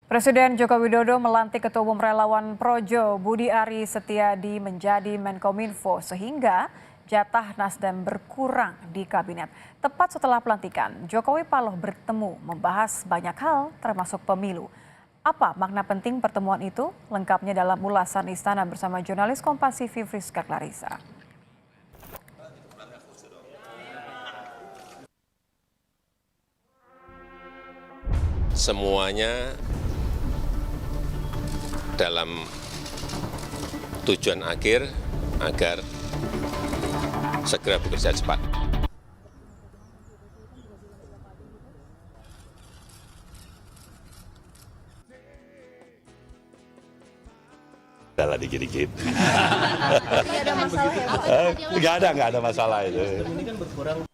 Presiden Joko Widodo melantik Ketua Umum Relawan Projo Budi Ari Setiadi menjadi Menkominfo sehingga jatah Nasdem berkurang di kabinet. Tepat setelah pelantikan, Jokowi Paloh bertemu membahas banyak hal termasuk pemilu. Apa makna penting pertemuan itu? Lengkapnya dalam ulasan Istana bersama jurnalis Kompas TV Friska Clarissa. Semuanya dalam tujuan akhir agar segera bekerja cepat. Adalah dikit-dikit. Nggak ada masalah ya? Nggak ada masalah itu. Ini kan berkurang.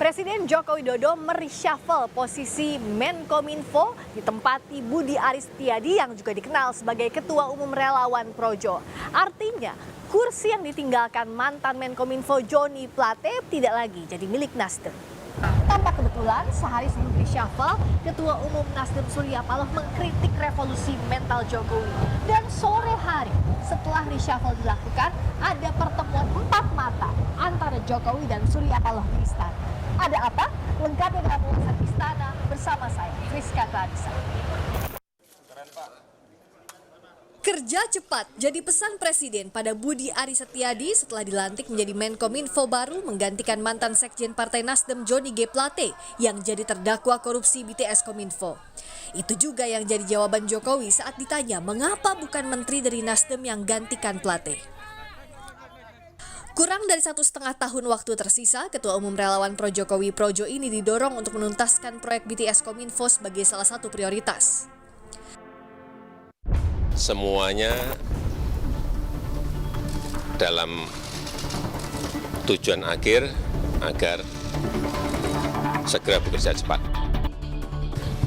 Presiden Joko Widodo mereshuffle posisi Menkominfo ditempati Budi Ari Setiadi yang juga dikenal sebagai Ketua Umum Relawan Projo. Artinya, kursi yang ditinggalkan mantan Menkominfo Joni Plate tidak lagi jadi milik Nasdem. Tampak kebetulan sehari sebelum reshuffle, Ketua Umum Nasdem Surya Paloh mengkritik revolusi mental Jokowi. Dan sore hari setelah reshuffle dilakukan, ada pertemuan empat mata antara Jokowi dan Surya Paloh di istana. Ada apa? Lengkapnya dalam ulasan Istana bersama saya, Friska Clarissa. Kerja cepat jadi pesan Presiden pada Budi Ari Setiadi setelah dilantik menjadi Menkominfo baru menggantikan mantan Sekjen Partai Nasdem Joni G. Plate yang jadi terdakwa korupsi BTS Kominfo. Itu juga yang jadi jawaban Jokowi saat ditanya mengapa bukan menteri dari Nasdem yang gantikan Plate. Kurang dari 1,5 tahun waktu tersisa, Ketua Umum Relawan Pro Jokowi Projo ini didorong untuk menuntaskan proyek BTS Kominfo sebagai salah satu prioritas. Semuanya dalam tujuan akhir agar segera bekerja cepat.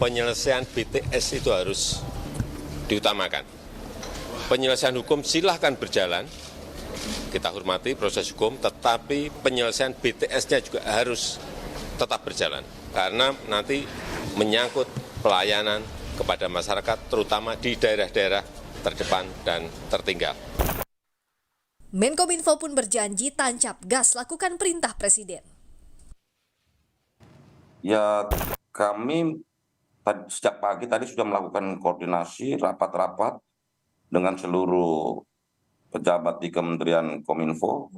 Penyelesaian BTS itu harus diutamakan. Penyelesaian hukum silahkan berjalan, kita hormati proses hukum, tetapi penyelesaian BTS-nya juga harus tetap berjalan. Karena nanti menyangkut pelayanan kepada masyarakat, terutama di daerah-daerah terdepan dan tertinggal. Menkominfo pun berjanji tancap gas lakukan perintah Presiden. Ya, kami sejak pagi tadi sudah melakukan koordinasi rapat-rapat dengan seluruh pejabat di Kementerian Kominfo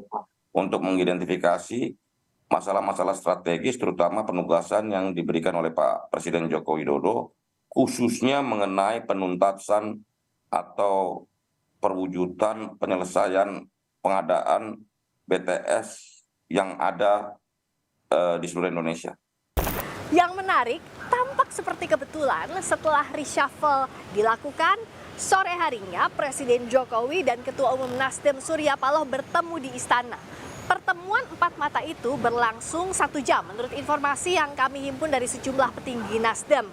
untuk mengidentifikasi masalah-masalah strategis terutama penugasan yang diberikan oleh Pak Presiden Joko Widodo khususnya mengenai penuntasan atau perwujudan penyelesaian pengadaan BTS yang ada di seluruh Indonesia. Yang menarik, tampak seperti kebetulan setelah reshuffle dilakukan, sore harinya Presiden Jokowi dan Ketua Umum Nasdem Surya Paloh bertemu di istana. Pertemuan empat mata itu berlangsung 1 jam menurut informasi yang kami himpun dari sejumlah petinggi Nasdem.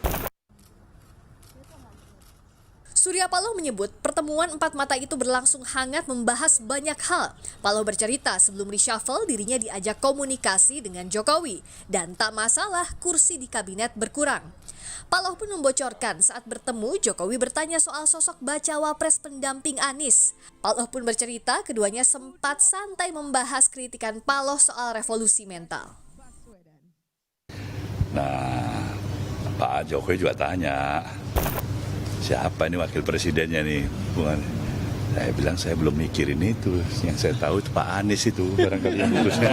Surya Paloh menyebut pertemuan empat mata itu berlangsung hangat membahas banyak hal. Paloh bercerita sebelum reshuffle dirinya diajak komunikasi dengan Jokowi dan tak masalah kursi di kabinet berkurang. Paloh pun membocorkan saat bertemu Jokowi bertanya soal sosok bacawa pres pendamping Anies. Paloh pun bercerita keduanya sempat santai membahas kritikan Paloh soal revolusi mental. Nah, Pak Jokowi juga tanya, siapa ini wakil presidennya nih? Saya bilang saya belum mikirin itu. Yang saya tahu itu Pak Anies itu barangkali yang urusnya.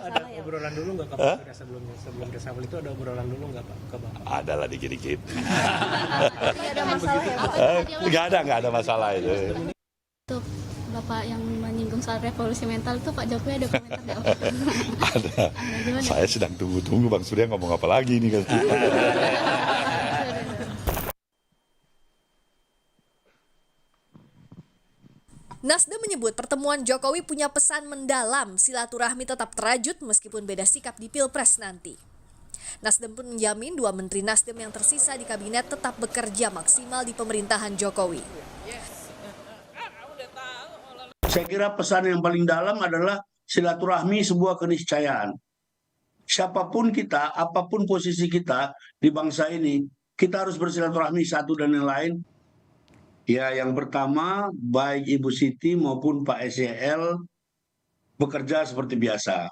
Ada obrolan dulu nggak Pak sebelum reshuffle itu ada obrolan dulu nggak Pak ke Bapak? Adalah dikit-dikit. Nggak ada masalah ya? Nggak ada masalah itu. Untuk Bapak yang menyinggung soal revolusi mental itu Pak Jokowi ada komentar nggak? Ada. Saya sedang tunggu-tunggu Bang Surya ngomong apa lagi nih kan. Nasdem menyebut pertemuan Jokowi punya pesan mendalam, silaturahmi tetap terajut meskipun beda sikap di Pilpres nanti. Nasdem pun menjamin 2 menteri Nasdem yang tersisa di kabinet tetap bekerja maksimal di pemerintahan Jokowi. Saya kira pesan yang paling dalam adalah silaturahmi sebuah keniscayaan. Siapapun kita, apapun posisi kita di bangsa ini, kita harus bersilaturahmi satu dan yang lain. Ya, yang pertama, baik Ibu Siti maupun Pak SYL bekerja seperti biasa.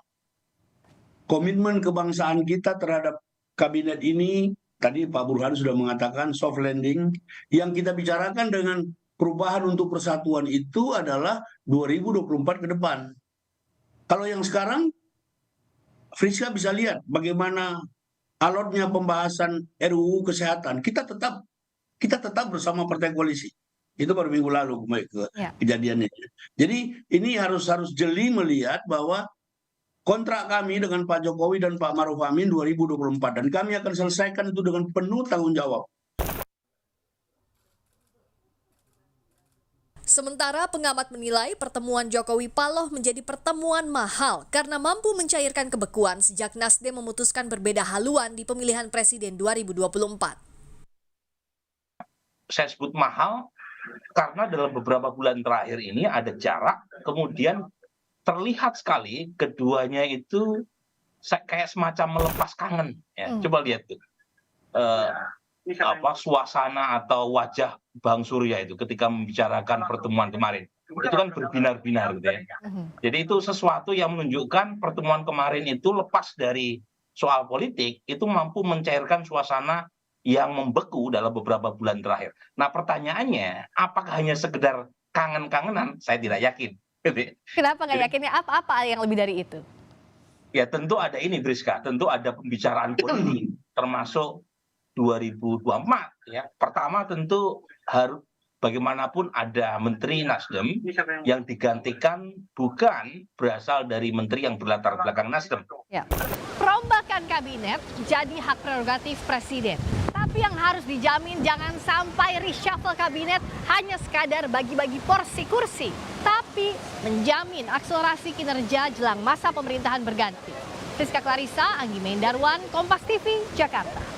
Komitmen kebangsaan kita terhadap kabinet ini, tadi Pak Burhan sudah mengatakan soft landing, yang kita bicarakan dengan perubahan untuk persatuan itu adalah 2024 ke depan. Kalau yang sekarang, Friska bisa lihat bagaimana alotnya pembahasan RUU Kesehatan. Kita tetap bersama partai koalisi. Itu baru minggu lalu kejadiannya. Jadi ini harus jeli melihat bahwa kontrak kami dengan Pak Jokowi dan Pak Maruf Amin 2024 dan kami akan selesaikan itu dengan penuh tanggung jawab. Sementara pengamat menilai pertemuan Jokowi Paloh menjadi pertemuan mahal karena mampu mencairkan kebekuan sejak Nasdem memutuskan berbeda haluan di pemilihan presiden 2024. Saya sebut mahal karena dalam beberapa bulan terakhir ini ada jarak, kemudian terlihat sekali keduanya itu kayak semacam melepas kangen. Ya. Coba lihat tuh. Suasana atau wajah Bang Surya itu ketika membicarakan pertemuan kemarin itu kan berbinar-binar gitu ya. Jadi itu sesuatu yang menunjukkan pertemuan kemarin itu lepas dari soal politik itu mampu mencairkan suasana yang membeku dalam beberapa bulan terakhir. Nah pertanyaannya apakah hanya sekedar kangen-kangenan? Saya tidak yakin. Kenapa nggak yakinnya? Apa yang lebih dari itu? Ya tentu ada ini Briska, tentu ada pembicaraan politik termasuk 2024 ya. Pertama tentu harus bagaimanapun ada menteri Nasdem yang digantikan bukan berasal dari menteri yang berlatar belakang Nasdem. Ya. Perombakan kabinet jadi hak prerogatif presiden. Tapi yang harus dijamin jangan sampai reshuffle kabinet hanya sekadar bagi-bagi porsi kursi, tapi menjamin akselerasi kinerja jelang masa pemerintahan berganti. Friska Clarissa, Anggi Mendarwan, Kompas TV, Jakarta.